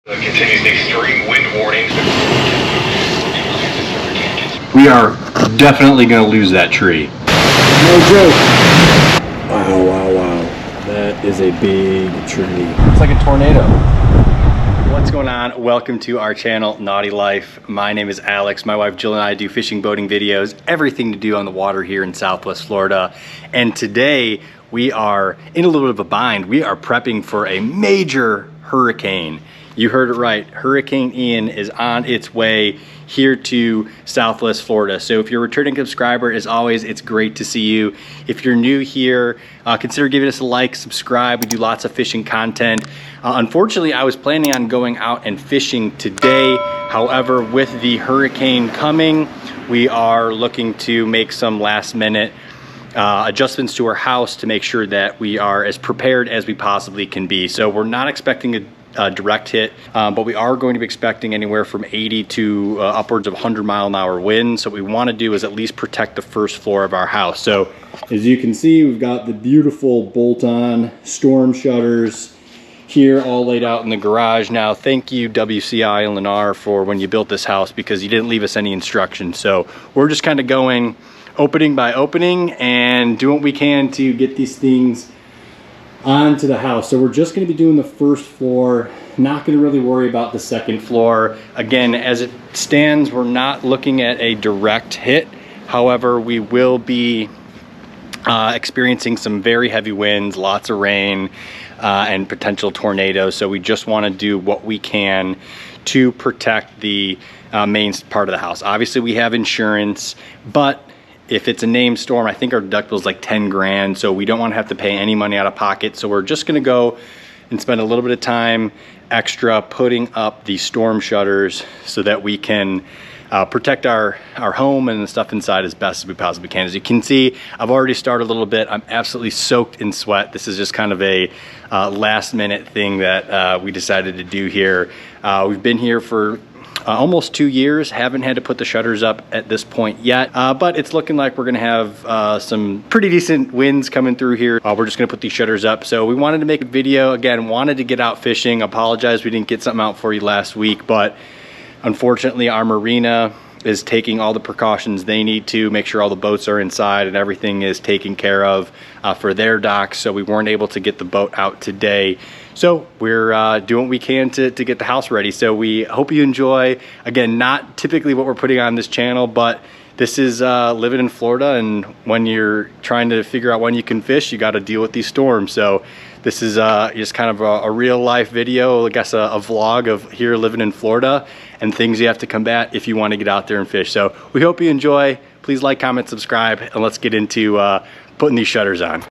Continues the extreme wind warnings. We are definitely going to lose that tree. No joke. Wow, wow, wow. That is a big tree. It's like a tornado. What's going on? Welcome to our channel, Nauti Life. My name is Alex. My wife Jill and I do fishing, boating videos, everything to do on the water here in Southwest Florida. And today we are in a little bit of a bind. We are prepping for a major hurricane. You heard it right. Hurricane Ian is on its way here to Southwest Florida. So if you're a returning subscriber, as always, it's great to see you. If you're new here, consider giving us a like, subscribe. We do lots of fishing content. Unfortunately, I was planning on going out and fishing today. However, with the hurricane coming, we are looking to make some last minute adjustments to our house to make sure that we are as prepared as we possibly can be. So we're not expecting a direct hit, but we are going to be expecting anywhere from 80 to upwards of 100-mile-an-hour winds. So what we want to do is at least protect the first floor of our house. So as you can see, we've got the beautiful bolt-on storm shutters here all laid out in the garage. Now, thank you WCI and Lennar for when you built this house, because you didn't leave us any instructions. So we're just kind of going opening by opening and doing what we can to get these things onto the house. So we're just going to be doing the first floor, not going to really worry about the second floor. Again, as it stands, we're not looking at a direct hit. However, we will be experiencing some very heavy winds, lots of rain, and potential tornadoes. So we just want to do what we can to protect the main part of the house. Obviously, we have insurance, but if it's a named storm, I think our deductible is like 10 grand, so we don't want to have to pay any money out of pocket. So we're just gonna go and spend a little bit of time extra putting up the storm shutters so that we can protect our home and the stuff inside as best as we possibly can. As you can see, I've already started a little bit. I'm absolutely soaked in sweat. This is just kind of a last minute thing that we decided to do here. We've been here for almost 2 years, haven't had to put the shutters up at this point yet, but it's looking like we're gonna have some pretty decent winds coming through here. We're just gonna put these shutters up. So we wanted to make a video, again, wanted to get out fishing. Apologize we didn't get something out for you last week, but unfortunately our marina is taking all the precautions they need to make sure all the boats are inside and everything is taken care of for their docks. So we weren't able to get the boat out today. So we're doing what we can to get the house ready. So we hope you enjoy. Again, not typically what we're putting on this channel, but this is living in Florida, and when you're trying to figure out when you can fish, you got to deal with these storms. So this is just kind of a real life video, I guess a vlog of here living in Florida and things you have to combat if you want to get out there and fish. So we hope you enjoy. Please like, comment, subscribe, and let's get into putting these shutters on.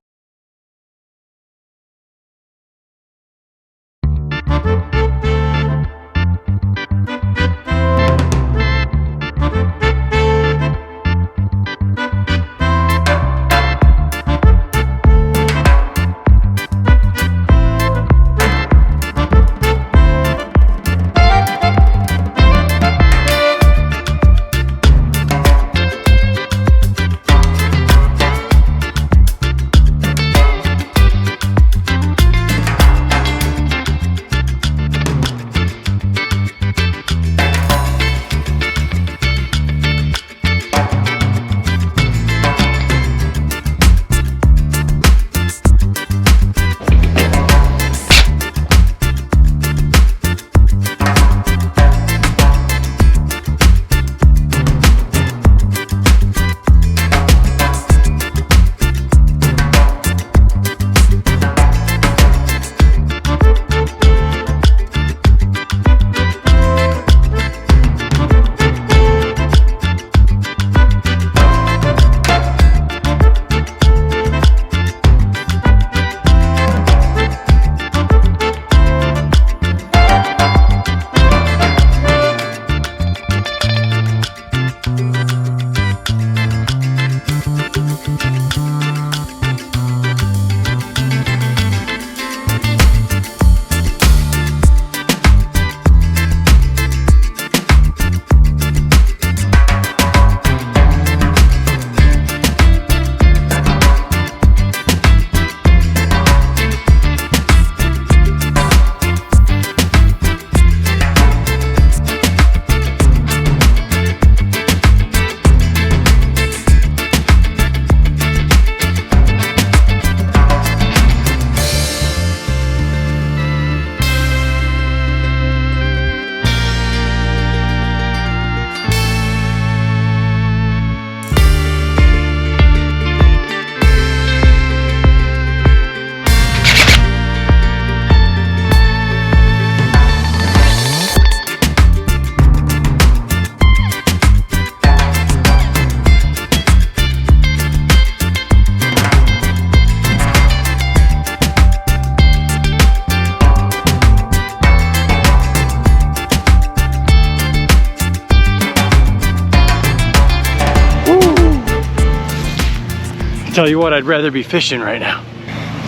Tell you what, I'd rather be fishing right now.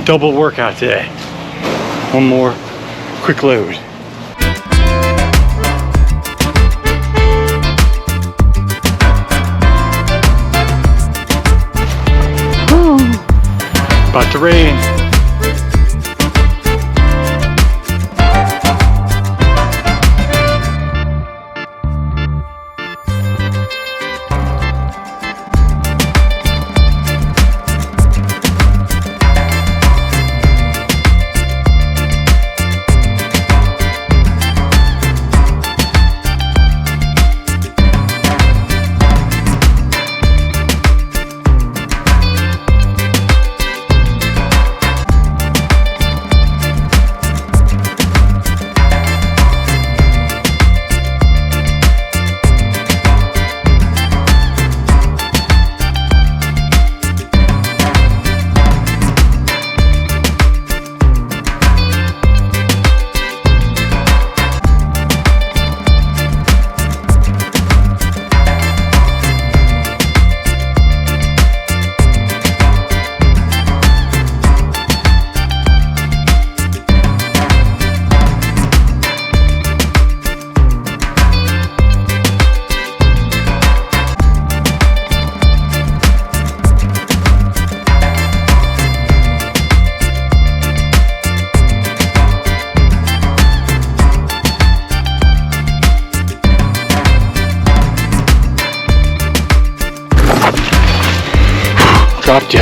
Double workout today. One more quick load. About to rain. Dropped ya.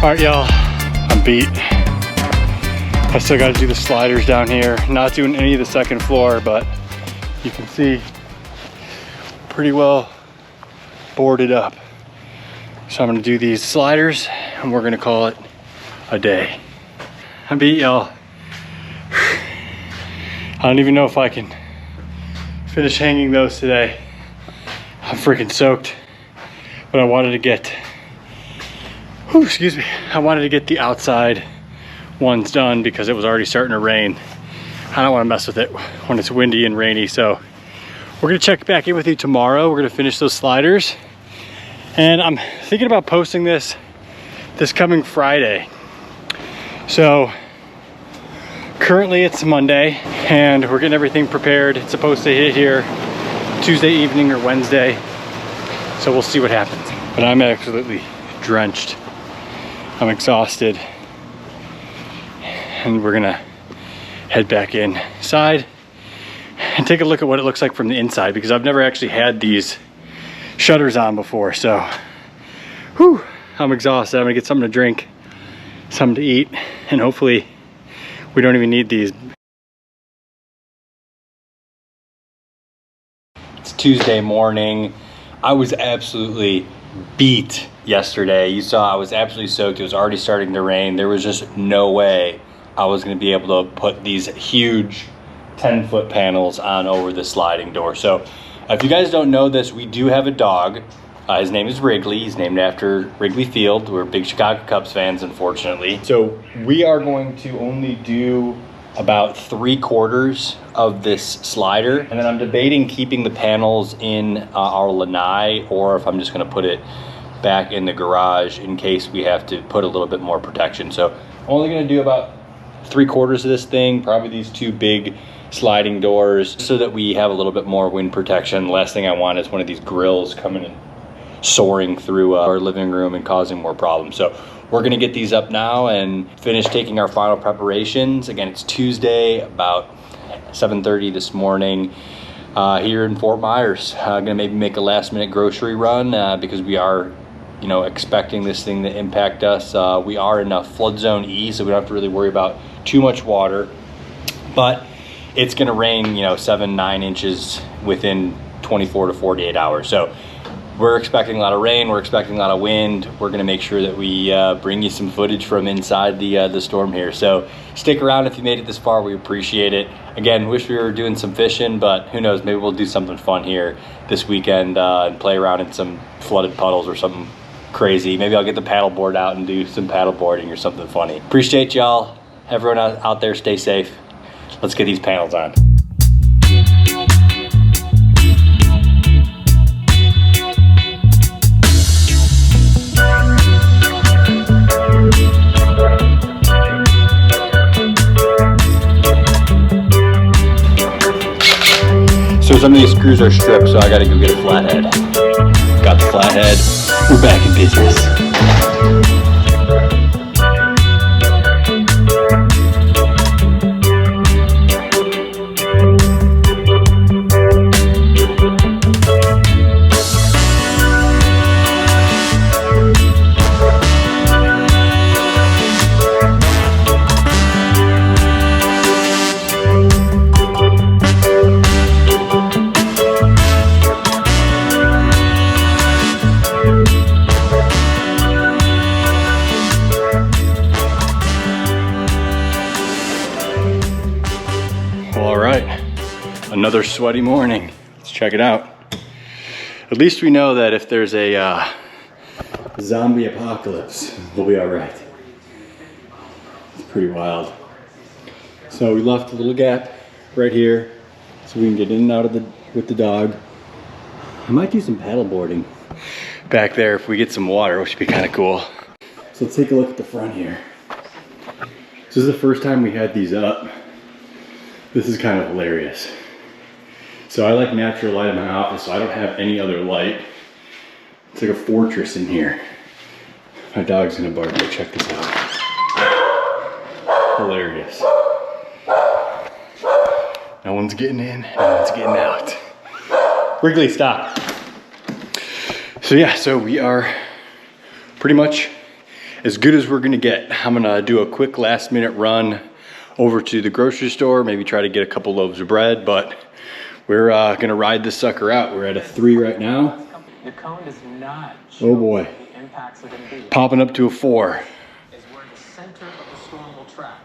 All right, y'all, I'm beat. I still got to do the sliders down here. Not doing any of the second floor, but you can see pretty well boarded up. So I'm gonna do these sliders and we're gonna call it a day. I beat y'all. I don't even know if I can finish hanging those today. I'm freaking soaked, but I wanted to get, excuse me, I wanted to get the outside ones done because it was already starting to rain. I don't want to mess with it when it's windy and rainy, so we're gonna check back in with you tomorrow. We're gonna finish those sliders, and I'm thinking about posting this coming Friday. So currently it's Monday and we're getting everything prepared. It's supposed to hit here Tuesday evening or Wednesday. So we'll see what happens. But I'm absolutely drenched. I'm exhausted. And we're gonna head back inside and take a look at what it looks like from the inside, because I've never actually had these shutters on before. So, whew, I'm exhausted. I'm gonna get something to drink, something to eat, and hopefully we don't even need these. It's Tuesday morning. I was absolutely beat yesterday. You saw I was absolutely soaked. It was already starting to rain. There was just no way I was gonna be able to put these huge 10-foot panels on over the sliding door. So if you guys don't know this, we do have a dog. His name is Wrigley. He's named after Wrigley Field. We're big Chicago Cubs fans, unfortunately. So we are going to only do about 3/4 of this slider. And then I'm debating keeping the panels in our lanai, or if I'm just gonna put it back in the garage in case we have to put a little bit more protection. So only gonna do about 3/4 of this thing, probably these two big sliding doors, so that we have a little bit more wind protection. The last thing I want is one of these grills coming and soaring through our living room and causing more problems. So we're gonna get these up now and finish taking our final preparations. Again, it's Tuesday, about 7:30 this morning here in Fort Myers. Gonna maybe make a last minute grocery run because we are, you know, expecting this thing to impact us. We are in a flood zone E, so we don't have to really worry about too much water, but it's gonna rain, you know, 7-9 inches within 24 to 48 hours. So we're expecting a lot of rain, we're expecting a lot of wind. We're gonna make sure that we bring you some footage from inside the storm here. So stick around if you made it this far, we appreciate it. Again, wish we were doing some fishing, but who knows, maybe we'll do something fun here this weekend and play around in some flooded puddles or something crazy. Maybe I'll get the paddle board out and do some paddle boarding or something funny. Appreciate y'all. Everyone out there, stay safe. Let's get these panels on. So some of these screws are stripped, so I gotta go get a flathead. Got the flathead. We're back in business. Another sweaty morning. Let's check it out. At least we know that if there's a zombie apocalypse, we'll be all right. It's pretty wild. So we left a little gap right here so we can get in and out of with the dog. I might do some paddle boarding back there if we get some water, which would be kind of cool. So let's take a look at the front here. This is the first time we had these up. This is kind of hilarious. So I like natural light in my office, so I don't have any other light. It's like a fortress in here. My dog's gonna bark, but check this out. Hilarious. No one's getting in, no one's getting out. Wrigley, stop. So yeah, so we are pretty much as good as we're gonna get. I'm gonna do a quick last minute run over to the grocery store, maybe try to get a couple loaves of bread, but we're gonna ride this sucker out. We're at a 3 right now. The cone does not oh boy. The impacts are going to be. Popping up to a 4. Is where the center of the storm will track.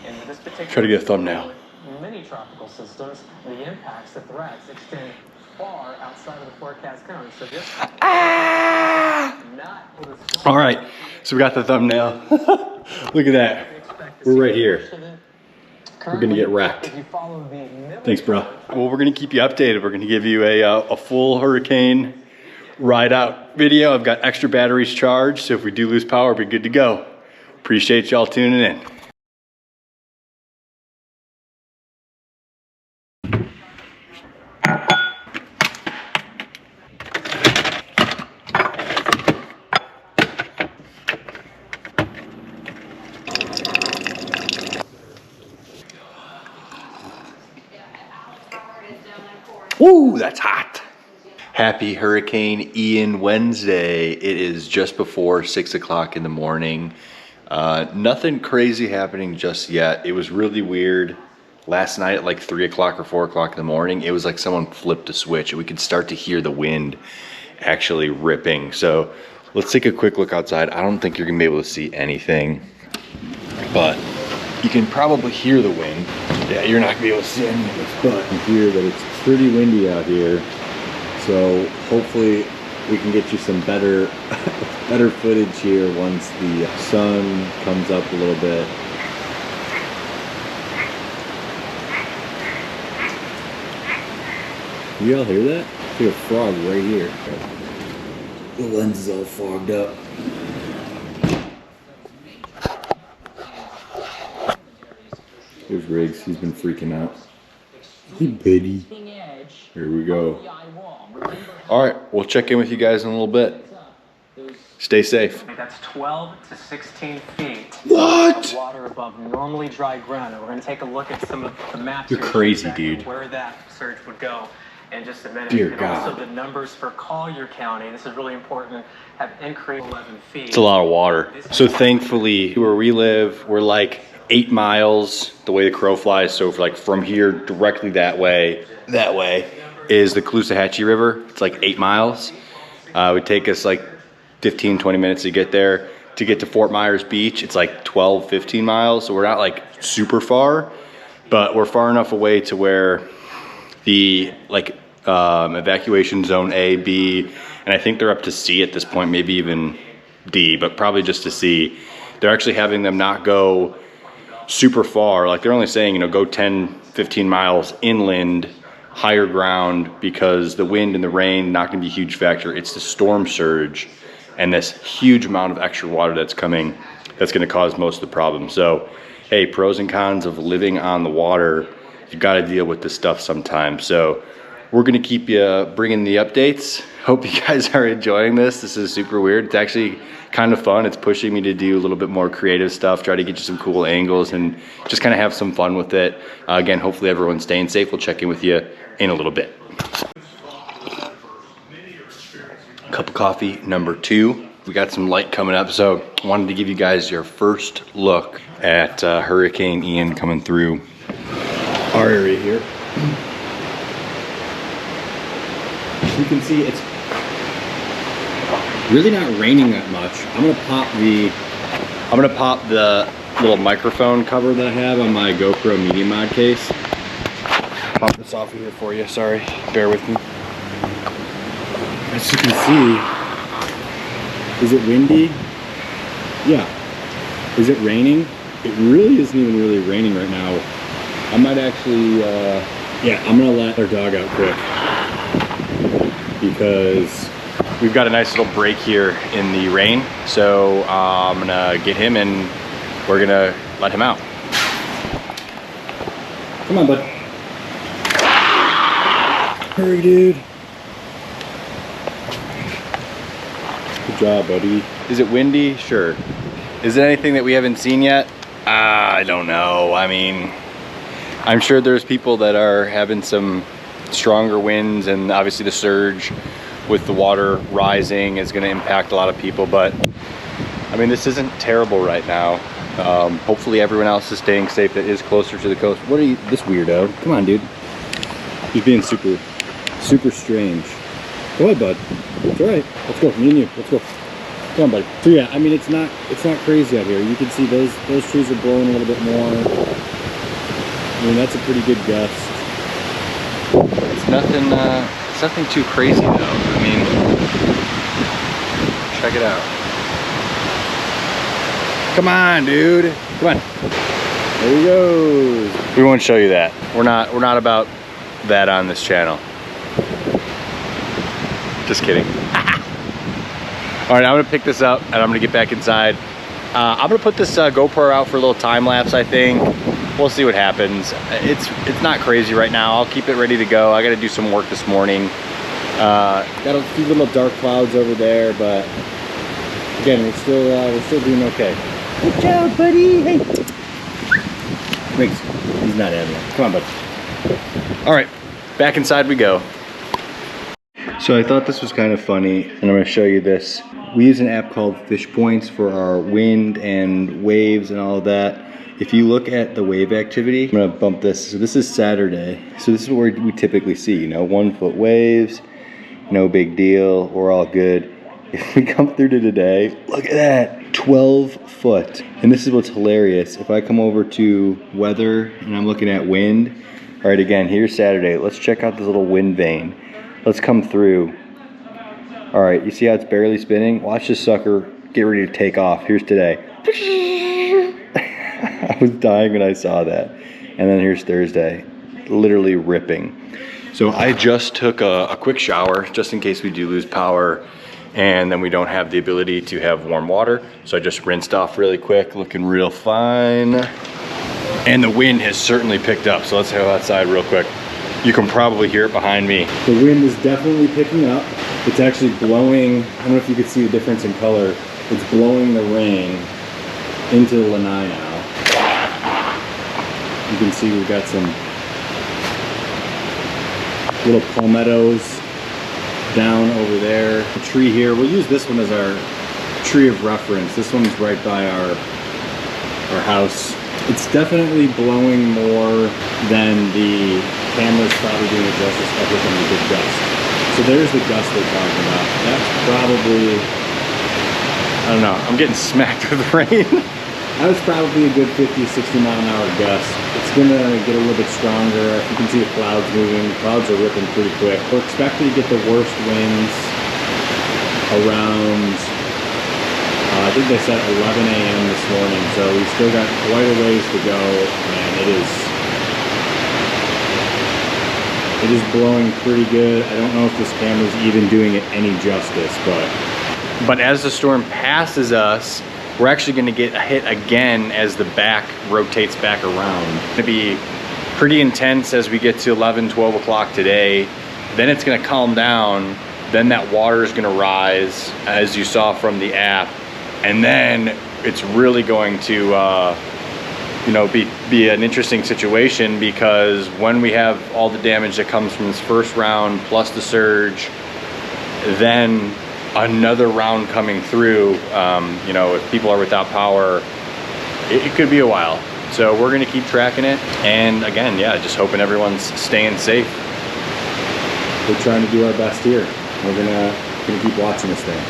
In this particular try to get a thumbnail. Many tropical systems, the impacts, the threats extend far outside of the forecast cone. So this not all right, so we got the thumbnail. Look at that. We're right here. We're gonna get wrecked. Thanks, bro. Well, we're gonna keep you updated. We're gonna give you a full hurricane ride out video. I've got extra batteries charged, so if we do lose power, we'll be good to go. Appreciate y'all tuning in. Woo, that's hot. Happy Hurricane Ian Wednesday. It is just before 6 o'clock in the morning. Nothing crazy happening just yet. It was really weird. Last night at like 3 o'clock or 4 o'clock in the morning, it was like someone flipped a switch and we could start to hear the wind actually ripping. So let's take a quick look outside. I don't think you're gonna be able to see anything, but you can probably hear the wind. Yeah, you're not gonna be able to see any of this, but I can hear that it's pretty windy out here. So hopefully we can get you some better footage here once the sun comes up a little bit. You all hear that? I see a frog right here. The lens is all fogged up. Here's Riggs, he's been freaking out. Hey, buddy. Here we go. All right, we'll check in with you guys in a little bit. Stay safe. That's 12 to 16 feet. What? Water above normally dry ground. And we're going to take a look at some of the maps. You're crazy, dude. Where that surge would go in just a minute. Dear and God. also the numbers for Collier County, this is really important, have increased 11 feet. It's a lot of water. So thankfully, where we live, we're like 8 miles the way the crow flies. So like from here directly that way is the Caloosahatchee River. It's like 8 miles. It would take us like 15, 20 minutes to get there. To get to Fort Myers Beach, it's like 12, 15 miles. So we're not like super far, but we're far enough away to where the like evacuation zone A, B, and I think they're up to C at this point, maybe even D, but probably just to C. They're actually having them not go super far. Like they're only saying, you know, go 10, 15 miles inland, higher ground, because the wind and the rain not going to be a huge factor. It's the storm surge and this huge amount of extra water that's coming that's going to cause most of the problem. So, hey, pros and cons of living on the water. You got to deal with this stuff sometimes. So we're going to keep you bringing the updates. Hope you guys are enjoying this. This is super weird. It's actually kind of fun. It's pushing me to do a little bit more creative stuff, try to get you some cool angles and just kind of have some fun with it. Again, hopefully everyone's staying safe. We'll check in with you in a little bit. Cup of coffee number 2. We got some light coming up, so I wanted to give you guys your first look at Hurricane Ian coming through our area here. You can see it's really not raining that much. I'm gonna pop the little microphone cover that I have on my GoPro Media Mod case. Pop this off of here for you. Sorry, bear with me. As you can see, is it windy? Yeah. Is it raining? It really isn't even really raining right now. I might actually, yeah, I'm gonna let our dog out quick because we've got a nice little break here in the rain. So I'm gonna get him and we're gonna let him out. Come on, bud. Hurry, dude. Good job, buddy. Is it windy? Sure. Is it anything that we haven't seen yet? I don't know. I mean, I'm sure there's people that are having some stronger winds, and obviously the surge with the water rising is going to impact a lot of people, but I mean, this isn't terrible right now. Hopefully everyone else is staying safe that is closer to the coast. What are you, this weirdo? Come on, dude. He's being super strange. Go ahead, bud. It's all right. Let's go. Me and you. Let's go. Come on, buddy. So yeah, I mean, it's not crazy out here. You can see those trees are blowing a little bit more. I mean, that's a pretty good gust. It's nothing too crazy though. I mean, check it out. Come on, dude. Come on. There he goes. We won't show you that. We're not about that on this channel. Just kidding. All right, I'm gonna pick this up and I'm gonna get back inside. I'm gonna put this GoPro out for a little time lapse, I think. We'll see what happens. It's not crazy right now. I'll keep it ready to go. I gotta do some work this morning. Got a few little dark clouds over there, but again, we're still doing okay. Good job, buddy. Hey. Thanks. He's not having it. Come on, bud. All right, back inside we go. So I thought this was kind of funny, and I'm gonna show you this. We use an app called Fish Points for our wind and waves and all of that. If you look at the wave activity, I'm gonna bump this. So this is Saturday. So this is where we typically see, you know, 1 foot waves, no big deal, we're all good. If we come through to today, look at that, 12 foot. And this is what's hilarious. If I come over to weather and I'm looking at wind, all right, again, here's Saturday. Let's check out this little wind vane. Let's come through. All right, you see how it's barely spinning? Watch this sucker get ready to take off. Here's today. I was dying when I saw that. And then here's Thursday, literally ripping. So I just took a quick shower just in case we do lose power and then we don't have the ability to have warm water. So I just rinsed off really quick, looking real fine. And the wind has certainly picked up. So let's go outside real quick. You can probably hear it behind me. The wind is definitely picking up. It's actually blowing, I don't know if you can see the difference in color. It's blowing the rain into the lanai now. You can see we've got some little palmettos down over there. The tree here, we'll use this one as our tree of reference. This one's right by our house. It's definitely blowing more than the camera's probably doing it justice other than the good gust. So there's the gust they're talking about. That's probably, I don't know, I'm getting smacked with rain. That was probably a good 50, 60 mile an hour gust. It's gonna get a little bit stronger. You can see the clouds moving. The clouds are ripping pretty quick. We're expecting to get the worst winds around I think they said 11 a.m. this morning, so we still got quite a ways to go, and it is blowing pretty good. I don't know if this camera's even doing it any justice, but as the storm passes us, we're actually going to get hit again as the back rotates back around. It's going to be pretty intense as we get to 11, 12 o'clock today. Then it's going to calm down. Then that water is going to rise, as you saw from the app. And then it's really going to, you know, be an interesting situation, because when we have all the damage that comes from this first round plus the surge, then another round coming through, you know, if people are without power, it could be a while. So we're gonna keep tracking it, and again, yeah, just hoping everyone's staying safe. We're trying to do our best here. We're gonna keep watching this thing.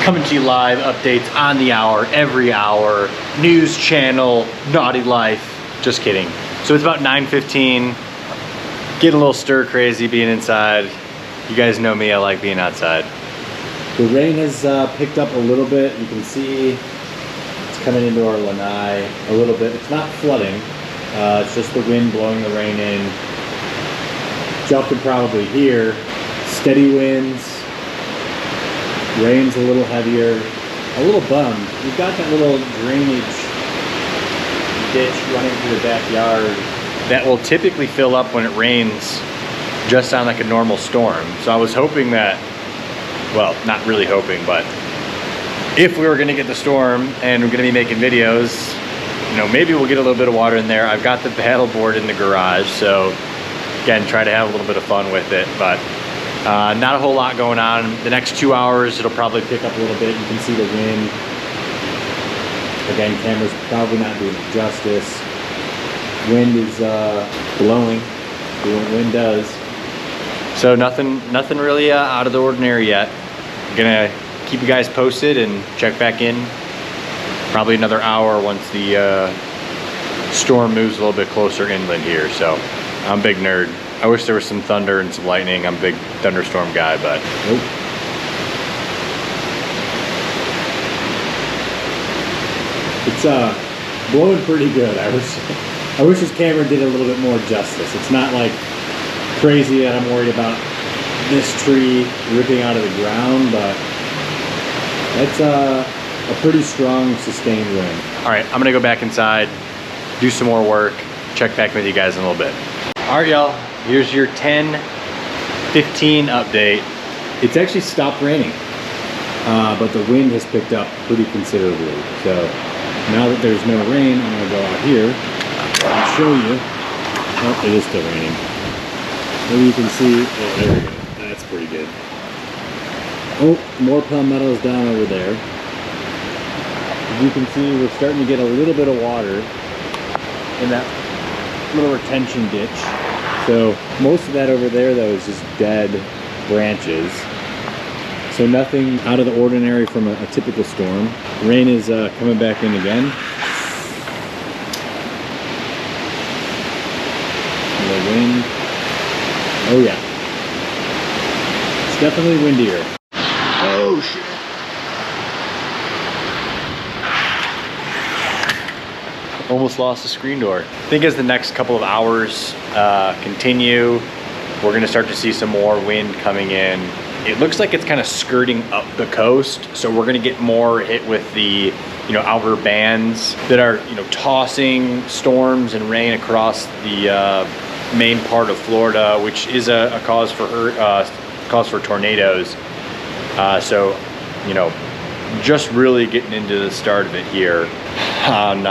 Coming to you live, updates on the hour, every hour, news channel, Nauti Life. Just kidding. So it's about 9:15. Get a little stir crazy being inside. You guys know me, I like being outside. The rain has picked up a little bit. You can see it's coming into our lanai a little bit. It's not flooding. It's just the wind blowing the rain in. Y'all can probably hear steady winds. Rain's a little heavier. A little bummed. We've got that little drainage ditch running through the backyard That will typically fill up when it rains, just on like a normal storm. So I was hoping that, well, not really hoping, but if we were gonna get the storm and we're gonna be making videos, you know, maybe we'll get a little bit of water in there. I've got the paddle board in the garage, so again, try to have a little bit of fun with it, but not a whole lot going on. The next 2 hours, it'll probably pick up a little bit. You can see the wind. Again, camera's probably not doing it justice. Wind is blowing, doing what wind does. So nothing really out of the ordinary yet. I'm gonna keep you guys posted and check back in probably another hour once the storm moves a little bit closer inland here. So I'm a big nerd. I wish there was some thunder and some lightning. I'm a big thunderstorm guy, but nope. It's blowing pretty good. I wish this camera did a little bit more justice. It's not like crazy that I'm worried about this tree ripping out of the ground, but that's a pretty strong sustained wind. all right, I'm gonna go back inside, do some more work, check back with you guys in a little bit. All right, y'all, here's your 10:15 update. It's actually stopped raining, but the wind has picked up pretty considerably. So now that there's no rain, I'm gonna go out here and show you. Oh, it is still raining. Maybe you can see, oh, there we go. That's pretty good. Oh, more palmettos down over there. As you can see, we're starting to get a little bit of water in that little retention ditch. So most of that over there, though, is just dead branches. So nothing out of the ordinary from a typical storm. Rain is coming back in again. The wind. Oh yeah. It's definitely windier. Oh shit. Almost lost the screen door. I think as the next couple of hours continue, we're gonna start to see some more wind coming in. It looks like it's kind of skirting up the coast, so we're gonna get more hit with the, you know, outer bands that are, you know, tossing storms and rain across the main part of Florida, which is a cause for tornadoes. So, you know, just really getting into the start of it here on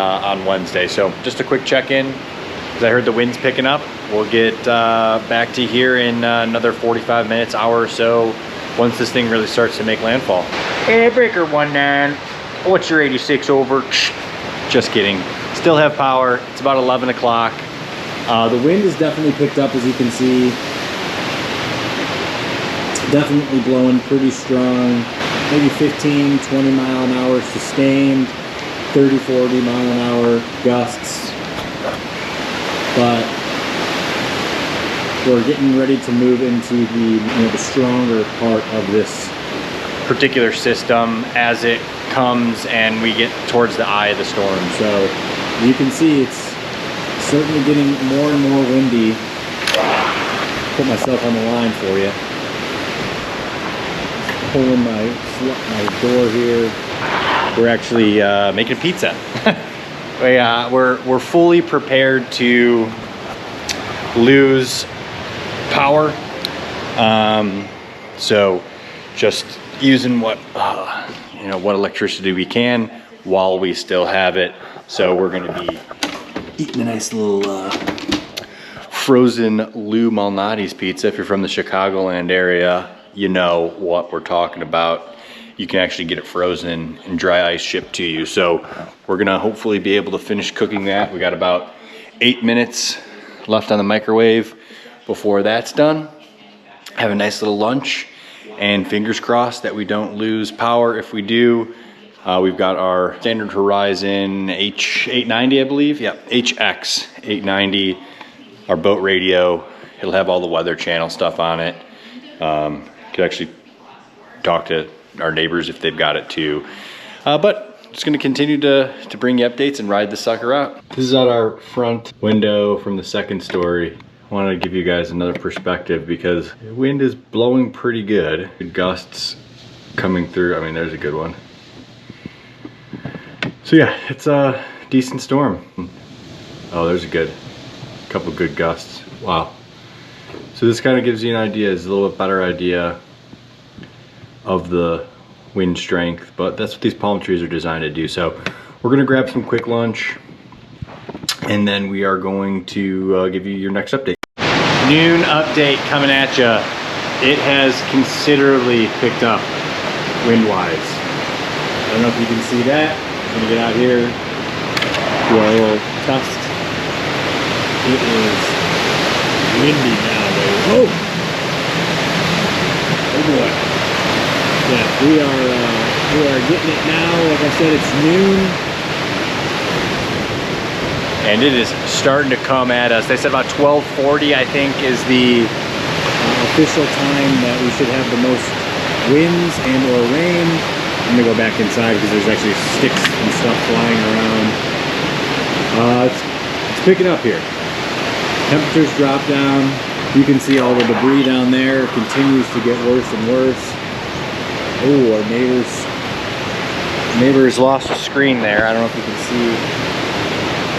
Wednesday. So just a quick check-in, because I heard the wind's picking up. We'll get back to here in another 45 minutes, hour or so, once this thing really starts to make landfall. Hey, Breaker 19, what's your 86 over? Just kidding. Still have power. It's about 11 o'clock. The wind has definitely picked up, as you can see. Definitely blowing pretty strong. Maybe 15, 20 mile an hour sustained, 30, 40 mile an hour gusts. But we're getting ready to move into the, you know, the stronger part of this particular system as it comes and we get towards the eye of the storm. So you can see it's certainly getting more and more windy. Put myself on the line for you. Pulling my door here. We're actually making pizza. We're fully prepared to lose power. So just using what electricity we can while we still have it. So we're going to be eating a nice little frozen Lou Malnati's pizza. If you're from the Chicagoland area, you know what we're talking about. You can actually get it frozen and dry ice shipped to you. So we're gonna hopefully be able to finish cooking that. We got about 8 minutes left on the microwave before that's done. Have a nice little lunch, and fingers crossed that we don't lose power. If we do, we've got our standard Horizon H890, I believe. Yep, HX 890, our boat radio. It'll have all the Weather Channel stuff on it. Could actually talk to our neighbors if they've got it too. But just gonna continue to bring you updates and ride the sucker out. This is out our front window from the second story. I wanted to give you guys another perspective because the wind is blowing pretty good. Good gusts coming through. I mean, there's a good one. So yeah, it's a decent storm. Oh, there's a couple good gusts. Wow. So this kind of gives you an idea, it's a little bit better idea of the wind strength, but that's what these palm trees are designed to do. So we're gonna grab some quick lunch, and then we are going to give you your next update. Noon update coming at you. It has considerably picked up wind-wise. I don't know if you can see that. I'm gonna get out here, do our little test. It is windy now, baby. Oh! Oh boy. Yeah, we are getting it now. Like I said, it's noon. And it is starting to come at us. They said about 12:40, I think, is the official time that we should have the most winds and or rain. I'm gonna go back inside because there's actually sticks and stuff flying around. It's picking up here. Temperatures drop down. You can see all the debris down there. It continues to get worse and worse. Oh, our neighbor's lost a screen there. I don't know if you can see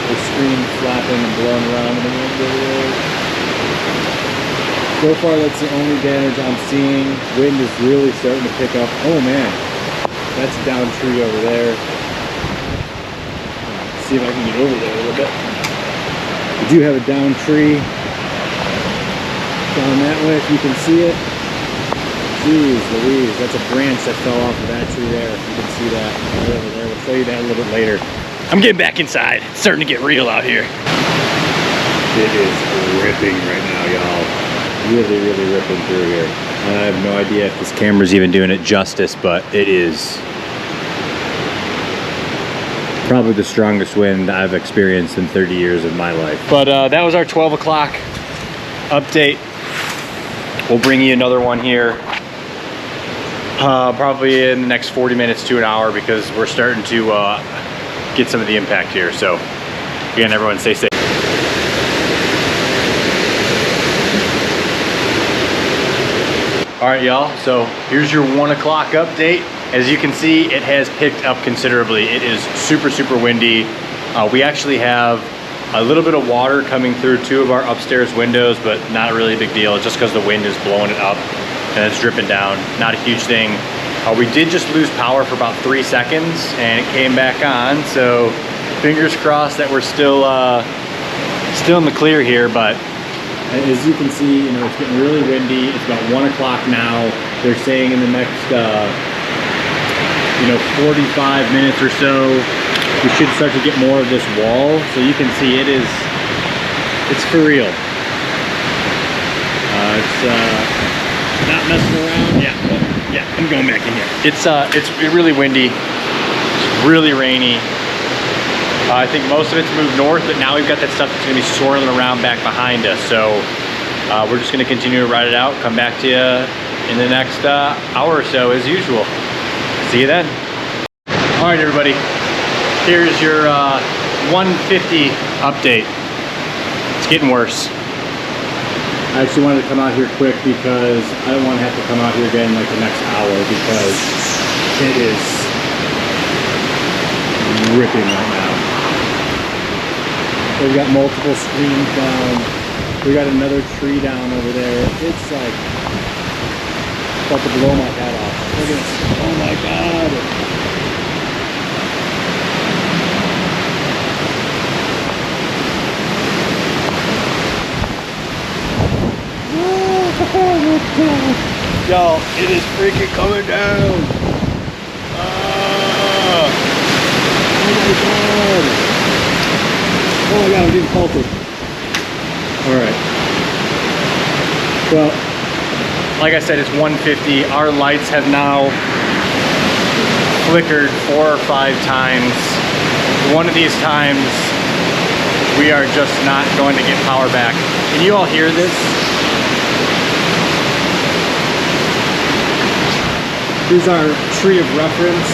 the screen flapping and blowing around in the wind over there. So far, that's the only damage I'm seeing. Wind is really starting to pick up. Oh man, that's a down tree over there. Let's see if I can get over there a little bit. We do have a down tree down that way, if you can see it. Jeez Louise, that's a branch that fell off of that tree there. You can see that right over there. We'll show you that a little bit later. I'm getting back inside. It's starting to get real out here. It is ripping right now, y'all. Really, really ripping through here. I have no idea if this camera's even doing it justice, but it is probably the strongest wind I've experienced in 30 years of my life. But that was our 12 o'clock update. We'll bring you another one here. Probably in the next 40 minutes to an hour because we're starting to get some of the impact here. So again, everyone stay safe. All right, y'all, so here's your 1 o'clock update. As you can see, it has picked up considerably. It is super, super windy. We actually have a little bit of water coming through 2 of our upstairs windows, but not really a big deal. It's just because the wind is blowing it up and it's dripping down. Not a huge thing. We did just lose power for about 3 seconds and it came back on. So fingers crossed that we're still in the clear here. But as you can see, it's getting really windy. It's about 1 o'clock now. They're saying in the next 45 minutes or so, we should start to get more of this wall. So you can see it's for real. It's not messing around. Yeah, I'm going back in here. It's really windy. It's really rainy. I think most of it's moved north, but now we've got that stuff that's gonna be swirling around back behind us. So we're just gonna continue to ride it out, come back to you in the next hour or so as usual. See you then. All right, everybody. Here's your 150 update. It's getting worse. I actually wanted to come out here quick because I don't want to have to come out here again like the next hour because it is ripping right now. We've got multiple streams down. We got another tree down over there. It's like about to blow my head off. Look at this. Oh my God. Y'all, it is freaking coming down. Oh my God. Oh my God, I'm getting salted. Alright. Well, like I said, it's 150. Our lights have now flickered 4 or 5 times. One of these times, we are just not going to get power back. Can you all hear this? here's our tree of reference.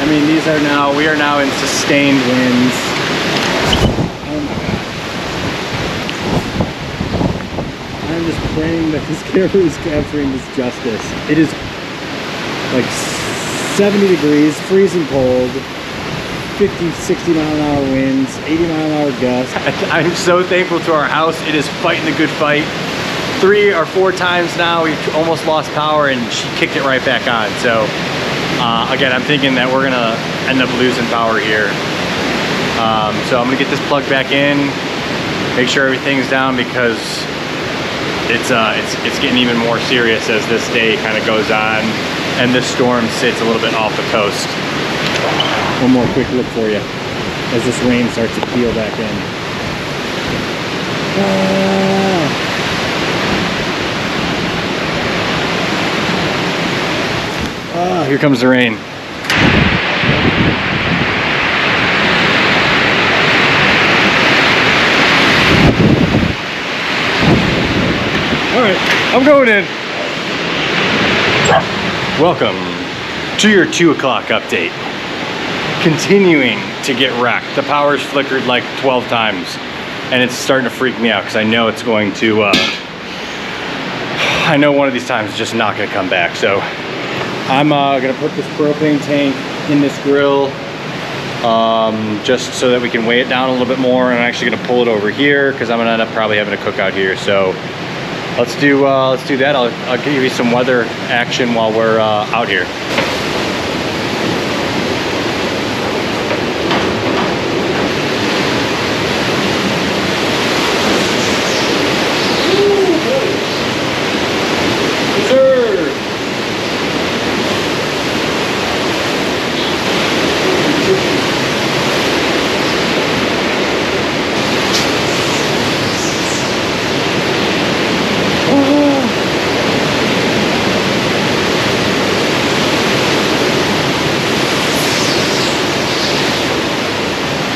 I mean, we are now in sustained winds. Oh my God. I'm just praying that this camera is capturing this justice. It is like 70 degrees, freezing cold, 50, 60 mile an hour winds, 80 mile an hour gusts. I'm so thankful to our house. It is fighting a good fight. 3 or 4 times now we've almost lost power and she kicked it right back on. So again, I'm thinking that we're gonna end up losing power here. So I'm gonna get this plugged back in, make sure everything's down because it's getting even more serious as this day kind of goes on and this storm sits a little bit off the coast. One more quick look for you as this rain starts to peel back in. Here comes the rain. All right, I'm going in. Welcome to your 2 o'clock update. Continuing to get wrecked. The power's flickered like 12 times and it's starting to freak me out because I know it's going to, I know one of these times it's just not gonna come back. So I'm gonna put this propane tank in this grill just so that we can weigh it down a little bit more. And I'm actually gonna pull it over here because I'm gonna end up probably having a cookout here. So let's do that. I'll give you some weather action while we're out here.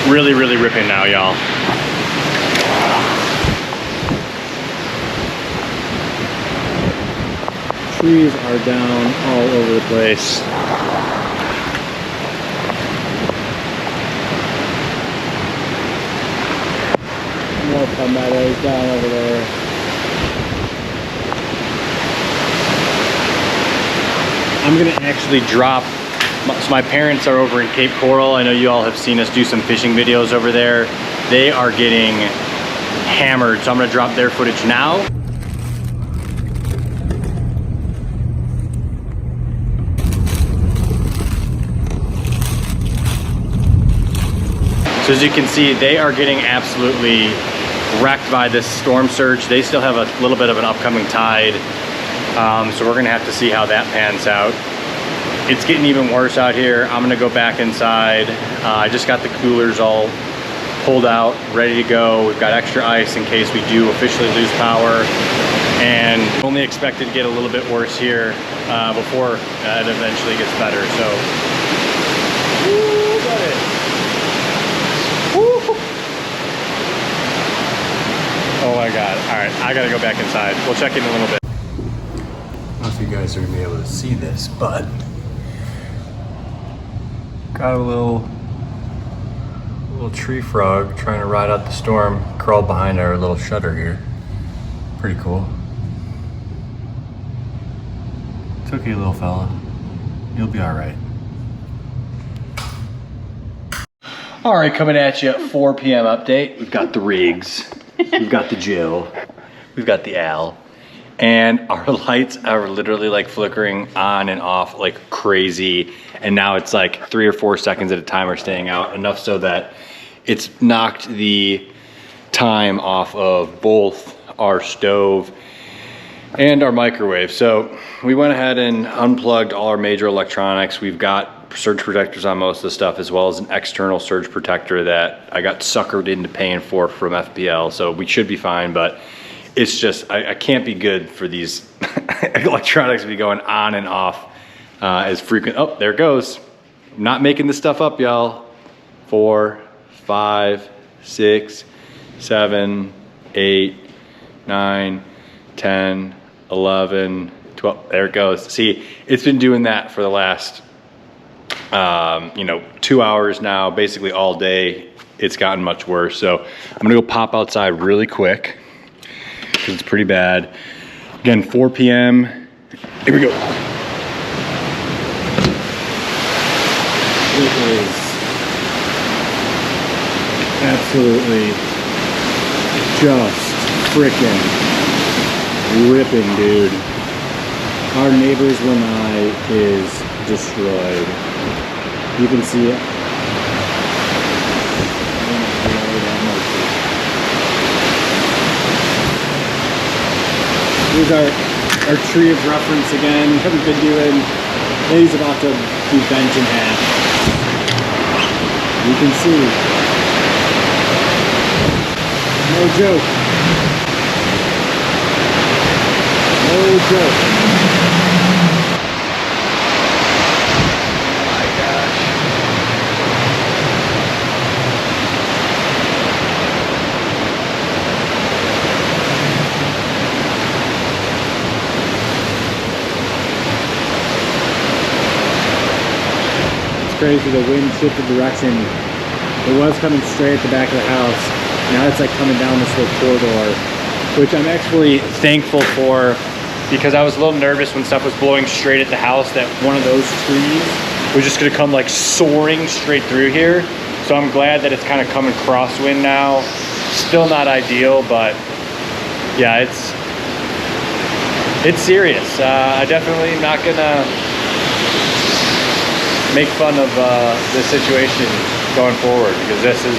Really ripping now, y'all. Trees are down all over the place. More palmettos down over there. I'm gonna actually drop. So my parents are over in Cape Coral. I know you all have seen us do some fishing videos over there. They are getting hammered, so I'm gonna drop their footage now. So as you can see, they are getting absolutely wrecked by this storm surge. They still have a little bit of an upcoming tide. So we're gonna have to see how that pans out. It's getting even worse out here. I'm gonna go back inside. I just got the coolers all pulled out, ready to go. We've got extra ice in case we do officially lose power. And only expected to get a little bit worse here before it eventually gets better. So, woo, buddy. Woo. Oh my God. All right, I gotta go back inside. We'll check in a little bit. I don't know if you guys are gonna be able to see this, but got a little tree frog trying to ride out the storm, crawled behind our little shutter here. Pretty cool. It's okay, little fella. You'll be all right. All right, coming at you at 4 p.m. update. We've got the Riggs, we've got the Jill, we've got the Al, and our lights are literally like flickering on and off like crazy. And now it's like 3 or 4 seconds at a time are staying out, enough so that it's knocked the time off of both our stove and our microwave. So we went ahead and unplugged all our major electronics. We've got surge protectors on most of the stuff, as well as an external surge protector that I got suckered into paying for from FPL. So we should be fine, but it's just, I can't be good for these electronics to be going on and off as frequent. Oh, there it goes. I'm not making this stuff up, y'all. 4, 5, 6, 7, 8, 9, 10, 11, 12, there it goes. See, it's been doing that for the last, 2 hours now, basically all day. It's gotten much worse. So I'm gonna go pop outside really quick because it's pretty bad. Again, 4 p.m. Here we go. It is absolutely just freaking ripping, dude. Our neighbor's lanai is destroyed. You can see it. Here's our tree of reference again that we've been doing. He's about to be bent in half. You can see. No joke. No joke. Crazy, the wind shifted direction. It was coming straight at the back of the house. Now it's like coming down this little corridor, which I'm actually thankful for, because I was a little nervous when stuff was blowing straight at the house that one of those trees was just gonna come like soaring straight through here. So I'm glad that it's kind of coming crosswind now. Still not ideal, but yeah, it's serious. I definitely not gonna make fun of this situation going forward, because this is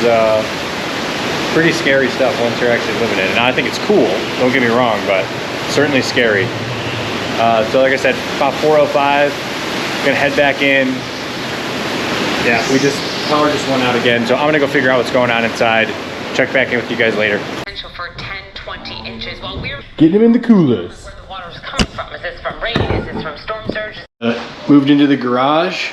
pretty scary stuff once you're actually living it. And I think it's cool, don't get me wrong, but certainly scary. So like I said, about 4:05, gonna head back in. Yeah, power just went out again, so I'm gonna go figure out what's going on inside. Check back in with you guys later. Potential for 10-20 inches. While we're Getting them in the coolers. where the water's coming from. Is this from rain? Is this from storm surge? Moved into the garage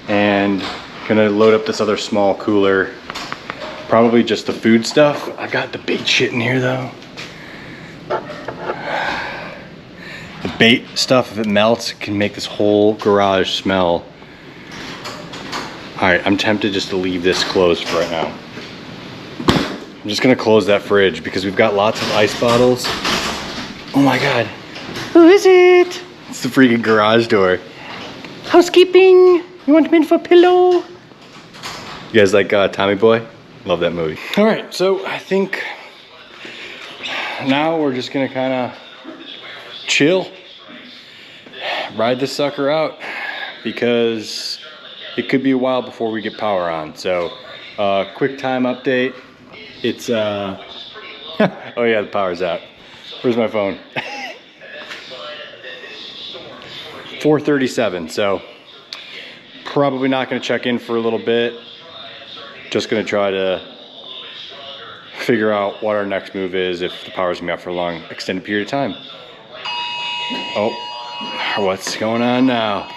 and gonna load up this other small cooler. Probably just the food stuff. I got the bait shit in here though. The bait stuff, if it melts, can make this whole garage smell. All right, I'm tempted just to leave this closed for right now. I'm just gonna close that fridge because we've got lots of ice bottles. Oh my God, who is it? It's the freaking garage door. Housekeeping. You want me in for a pillow? You guys like Tommy Boy? Love that movie. All right, so I think now we're just gonna kind of chill, ride this sucker out, because it could be a while before we get power on. So quick time update. It's oh yeah, the power's out. Where's my phone? 4:37, so probably not going to check in for a little bit. Just going to try to figure out what our next move is if the power's going to be out for a long extended period of time. Oh, what's going on now?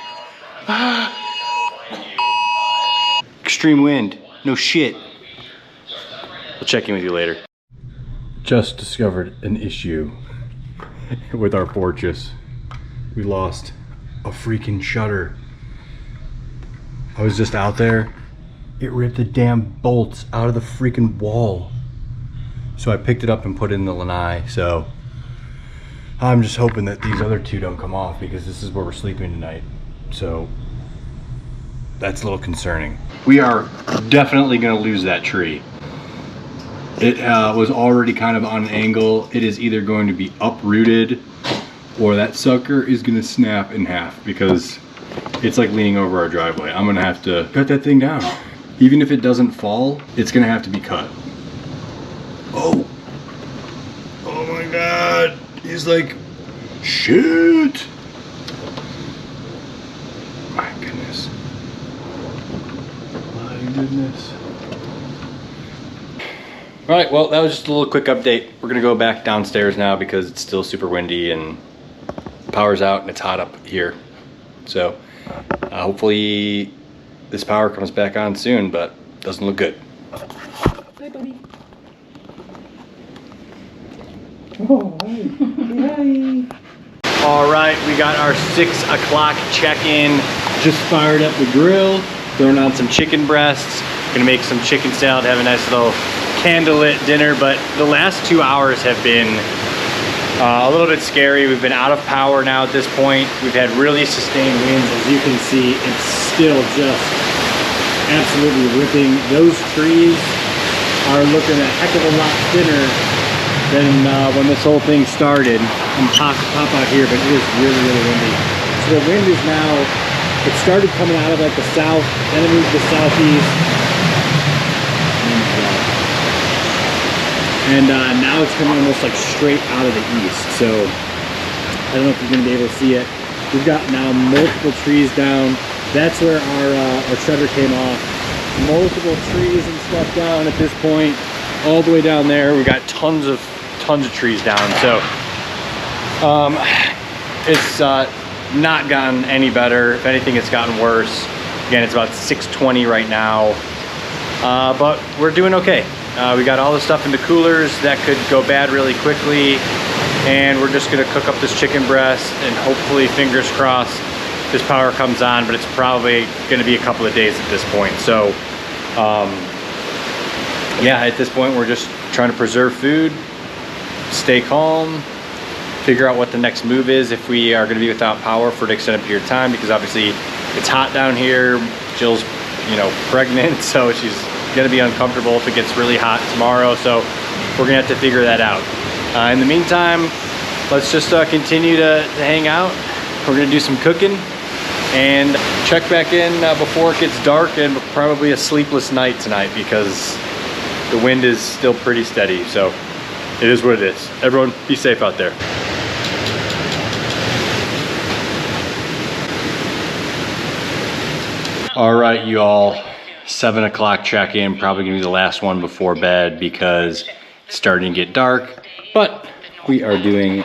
Extreme wind. No shit. I'll check in with you later. just discovered an issue with our Fortress. We lost a freaking shutter. I was just out there. It ripped the damn bolts out of the freaking wall. So I picked it up and put it in the lanai. So I'm just hoping that these other two don't come off, because this is where we're sleeping tonight. So that's a little concerning. We are definitely gonna lose that tree. It was already kind of on an angle. It is either going to be uprooted or that sucker is gonna snap in half, because it's like leaning over our driveway. I'm gonna have to cut that thing down. Even if it doesn't fall, it's gonna have to be cut. Oh my God. He's like, shit. My goodness. My goodness. All right, well, that was just a little quick update. We're gonna go back downstairs now because it's still super windy and power's out and it's hot up here. So hopefully this power comes back on soon, but doesn't look good. Hi, buddy. Oh, hi. All right, we got our 6 o'clock check-in. Just fired up the grill, throwing on some chicken breasts. Gonna make some chicken salad, have a nice little candlelit dinner. But the last 2 hours have been a little bit scary. We've been out of power now at this point. We've had really sustained winds. As you can see, it's still just absolutely ripping. Those trees are looking a heck of a lot thinner than when this whole thing started. I'm pop out here, but it is really, really windy. So the wind is now, it started coming out of like the south, then it moved to the southeast. And now it's coming almost like straight out of the east. So I don't know if you're gonna be able to see it. We've got now multiple trees down. That's where our shutter came off. Multiple trees and stuff down at this point. All the way down there, we got tons of trees down. So it's not gotten any better. If anything, it's gotten worse. Again, it's about 6:20 right now, but we're doing okay. We got all the stuff in the coolers that could go bad really quickly, and we're just gonna cook up this chicken breast and hopefully, fingers crossed, this power comes on, but it's probably gonna be a couple of days at this point. So yeah, at this point, we're just trying to preserve food, stay calm, figure out what the next move is if we are gonna be without power for an extended period of time, because obviously it's hot down here. Jill's, you know, pregnant, so she's gonna be uncomfortable if it gets really hot tomorrow. So we're gonna have to figure that out. In the meantime, let's just continue to hang out. We're gonna do some cooking and check back in before it gets dark, and probably a sleepless night tonight because the wind is still pretty steady. So it is what it is. Everyone be safe out there. All right, you all, 7 o'clock check-in, probably gonna be the last one before bed because it's starting to get dark, but we are doing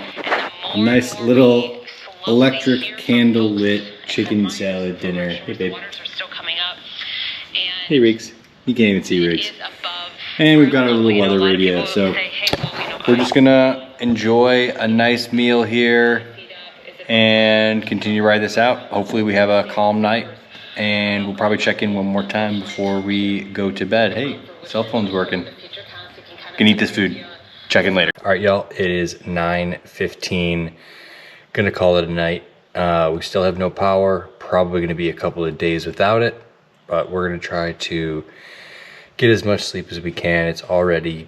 a nice little electric candle lit chicken salad dinner. Hey babe. Hey Riggs. You can't even see Riggs. And we've got our little weather radio, so we're just gonna enjoy a nice meal here and continue to ride this out. Hopefully we have a calm night, and we'll probably check in one more time before we go to bed. Hey, cell phone's working. Can eat this food. Check in later. All right, y'all, it is 9:15. Gonna call it a night. We still have no power. Probably gonna be a couple of days without it, but we're gonna try to get as much sleep as we can. It's already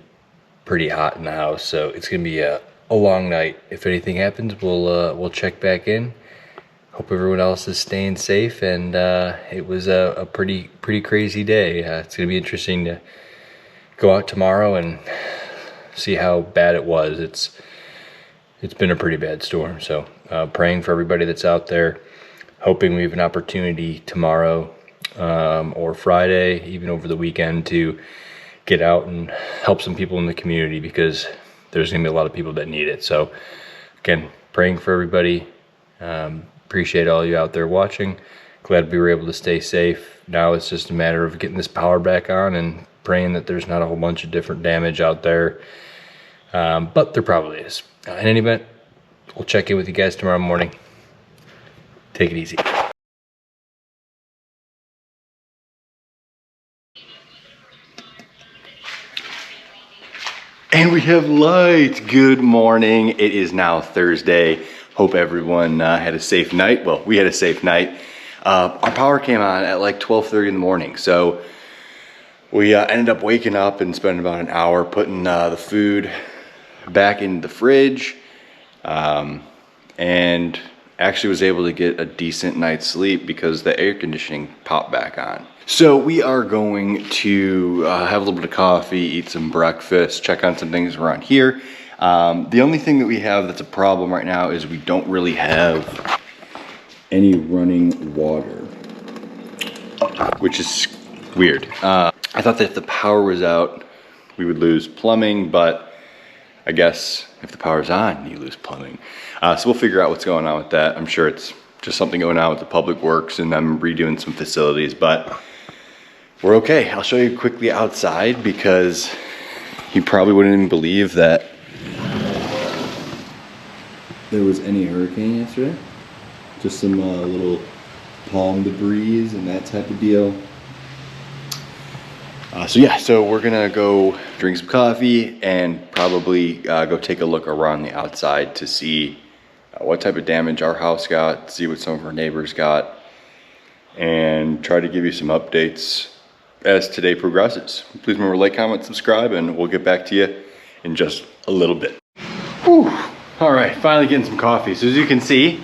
pretty hot in the house, so it's gonna be a long night. If anything happens, we'll check back in. Hope everyone else is staying safe, and it was a pretty crazy day. It's gonna be interesting to go out tomorrow and see how bad it was. It's been a pretty bad storm, so praying for everybody that's out there. Hoping we have an opportunity tomorrow or Friday, even over the weekend, to get out and help some people in the community, because there's gonna be a lot of people that need it. So again, praying for everybody. Appreciate all you out there watching. Glad we were able to stay safe. Now it's just a matter of getting this power back on and praying that there's not a whole bunch of different damage out there. but there probably is. In any event, we'll check in with you guys tomorrow morning. Take it easy. And we have light. Good morning. It is now Thursday. Hope everyone had a safe night. Well, we had a safe night. Our power came on at like 12:30 in the morning. So we ended up waking up and spending about an hour putting the food back in the fridge. And actually was able to get a decent night's sleep because the air conditioning popped back on. So we are going to have a little bit of coffee, eat some breakfast, check on some things around here. The only thing that we have that's a problem right now is we don't really have any running water, which is weird. I thought that if the power was out, we would lose plumbing, but I guess if the power's on, you lose plumbing. So we'll figure out what's going on with that. I'm sure it's just something going on with the public works and I'm redoing some facilities, but we're okay. I'll show you quickly outside because you probably wouldn't even believe that there was any hurricane yesterday. Just some little palm debris and that type of deal. So we're gonna go drink some coffee and probably go take a look around the outside to see what type of damage our house got, see what some of our neighbors got, and try to give you some updates as today progresses. Please remember to like, comment, subscribe, and we'll get back to you in just a little bit. Whew. All right, finally getting some coffee. So as you can see,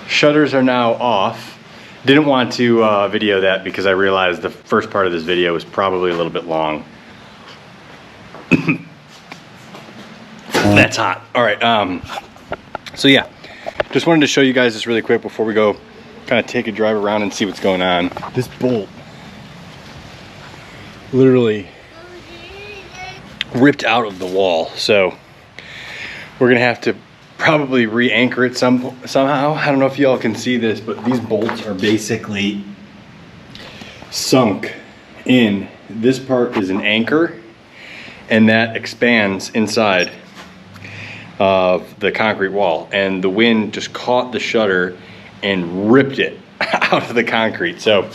shutters are now off. Didn't want to video that because I realized the first part of this video was probably a little bit long. That's hot. All right, so yeah, just wanted to show you guys this really quick before we go kind of take a drive around and see what's going on. This bolt literally ripped out of the wall, so we're gonna have to probably re-anchor it somehow. I don't know if y'all can see this, but these bolts are basically sunk in. This part is an anchor and that expands inside of the concrete wall, and the wind just caught the shutter and ripped it out of the concrete. So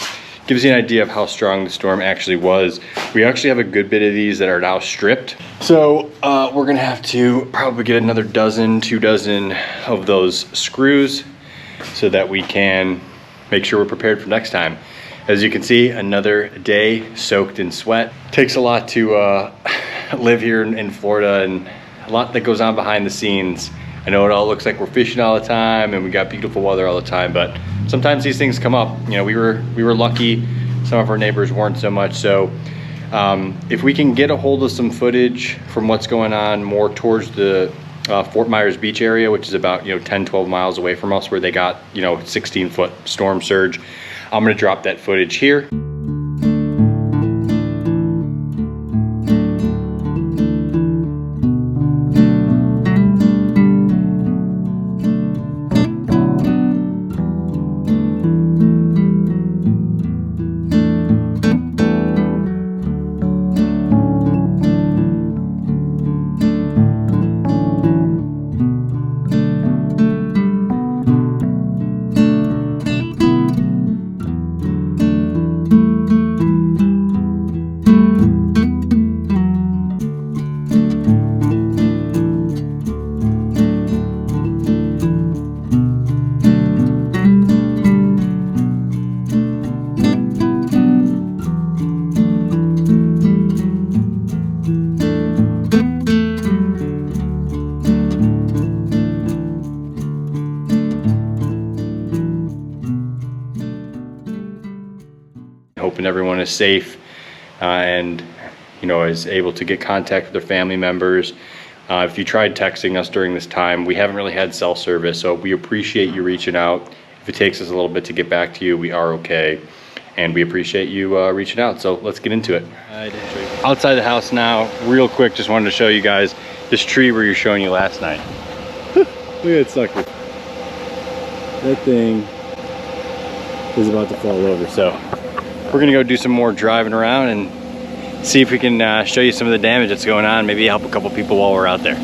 gives you an idea of how strong the storm actually was. We actually have a good bit of these that are now stripped. So we're gonna have to probably get another dozen, 2 dozen of those screws so that we can make sure we're prepared for next time. As you can see, another day soaked in sweat. Takes a lot to live here in Florida, and a lot that goes on behind the scenes. I know it all looks like we're fishing all the time and we got beautiful weather all the time, but sometimes these things come up. You know, we were lucky. Some of our neighbors weren't so much. So if we can get a hold of some footage from what's going on more towards the Fort Myers Beach area, which is about 10, 12 miles away from us, where they got 16-foot storm surge, I'm gonna drop that footage here. Hoping everyone is safe and is able to get contact with their family members. If you tried texting us during this time, we haven't really had cell service, so we appreciate you reaching out. If it takes us a little bit to get back to you, we are okay, and we appreciate you reaching out. So let's get into it. Outside the house now, real quick, just wanted to show you guys this tree we were showing you last night. Look at that sucker. That thing is about to fall over. So we're gonna go do some more driving around and see if we can show you some of the damage that's going on, maybe help a couple people while we're out there.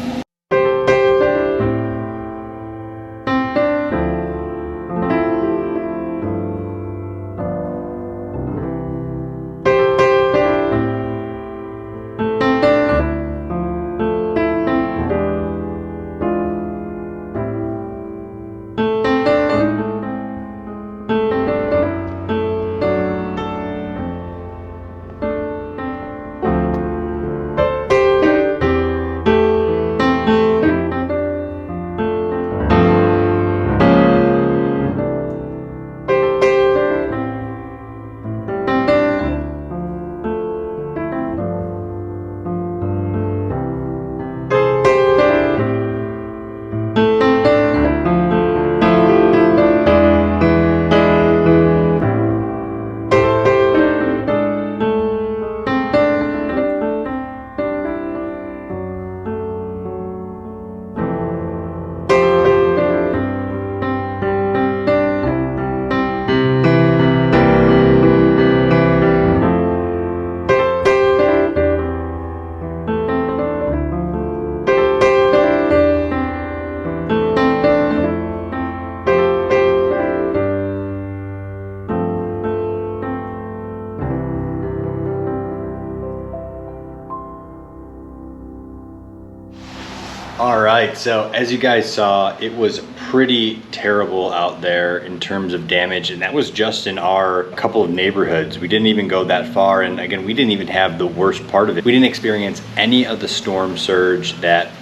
All right, so as you guys saw, it was pretty terrible out there in terms of damage, and that was just in our couple of neighborhoods. We didn't even go that far, and again, we didn't even have the worst part of it. We didn't experience any of the storm surge that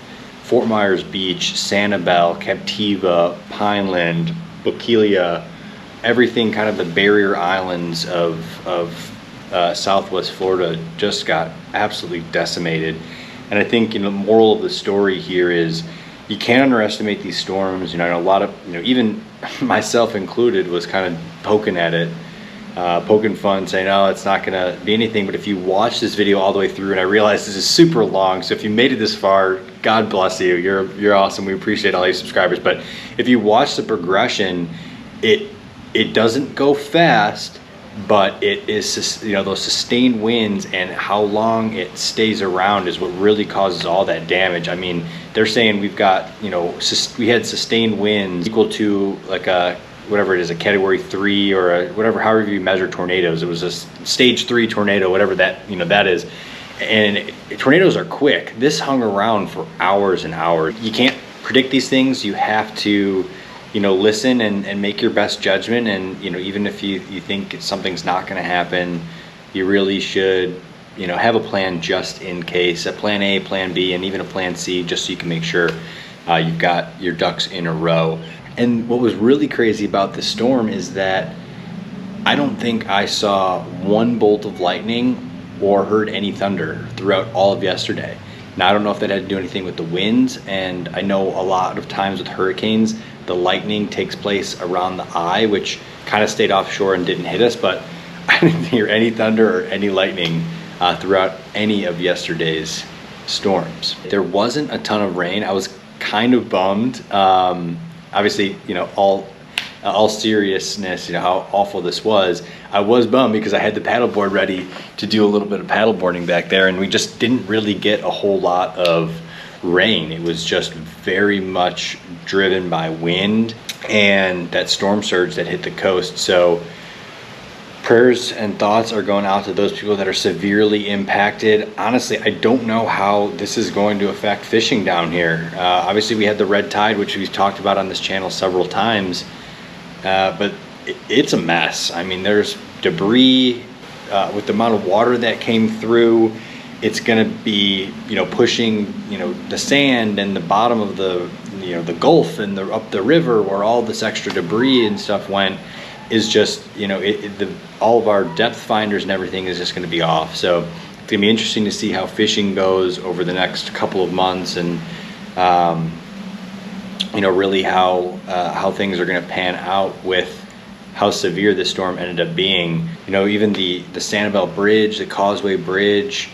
Fort Myers Beach, Sanibel, Captiva, Pineland, Bokeelia, everything kind of the barrier islands of Southwest Florida just got absolutely decimated. And I think, you know, the moral of the story here is you can't underestimate these storms. You know, and a lot of, you know, even myself included was kind of poking at it, poking fun, saying, oh, it's not gonna be anything. But if you watch this video all the way through, and I realize this is super long, so if you made it this far, God bless you. You're awesome. We appreciate all your subscribers. But if you watch the progression, it doesn't go fast, but it is, you know, those sustained winds and how long it stays around is what really causes all that damage. I mean, they're saying we've got, you know, we had sustained winds equal to like a, whatever it is, a category 3 or a whatever, however you measure tornadoes. It was a stage 3 tornado, whatever that, you know, that is. And tornadoes are quick. This hung around for hours and hours. You can't predict these things. You have to, you know, listen and make your best judgment. And, you know, even if you think something's not going to happen, you really should, you know, have a plan just in case, a plan A, plan B, and even a plan C, just so you can make sure you've got your ducks in a row. And what was really crazy about this storm is that I don't think I saw one bolt of lightning or heard any thunder throughout all of yesterday. Now, I don't know if that had to do anything with the winds, and I know a lot of times with hurricanes, the lightning takes place around the eye, which kind of stayed offshore and didn't hit us, but I didn't hear any thunder or any lightning throughout any of yesterday's storms. There wasn't a ton of rain. I was kind of bummed. Obviously, you know, all seriousness, you know, how awful this was. I was bummed because I had the paddleboard ready to do a little bit of paddleboarding back there, and we just didn't really get a whole lot of rain. It was just very much driven by wind and that storm surge that hit the coast. So prayers and thoughts are going out to those people that are severely impacted. Honestly, I don't know how this is going to affect fishing down here. Obviously, we had the red tide, which we've talked about on this channel several times, but it's a mess. I mean, there's debris with the amount of water that came through. It's going to be, you know, pushing, you know, the sand and the bottom of the, you know, the Gulf and up the river where all this extra debris and stuff went is just, you know, all of our depth finders and everything is just going to be off. So it's going to be interesting to see how fishing goes over the next couple of months, and you know, really how things are going to pan out with how severe this storm ended up being. You know, even the Sanibel Bridge, the Causeway Bridge,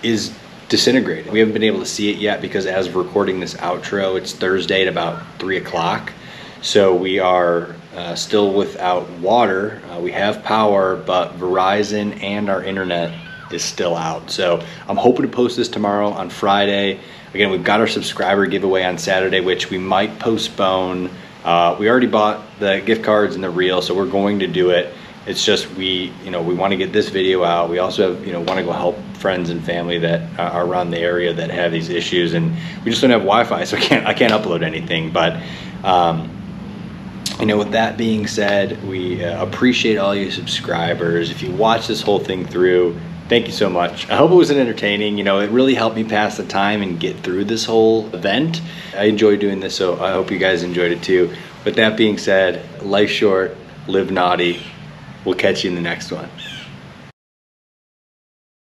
is disintegrated. We haven't been able to see it yet because as of recording this outro, it's Thursday at about 3 o'clock. So we are still without water. We have power, but Verizon and our internet is still out. So I'm hoping to post this tomorrow on Friday. Again, we've got our subscriber giveaway on Saturday, which we might postpone. We already bought the gift cards and the reel, so we're going to do it. It's just we want to get this video out. We also have, want to go help friends and family that are around the area that have these issues, and we just don't have Wi-Fi, so I can't upload anything. But with that being said, we appreciate all you subscribers. If you watch this whole thing through, thank you so much. I hope it was entertaining. It really helped me pass the time and get through this whole event. I enjoyed doing this, so I hope you guys enjoyed it too. With that being said, life short, live naughty. We'll catch you in the next one.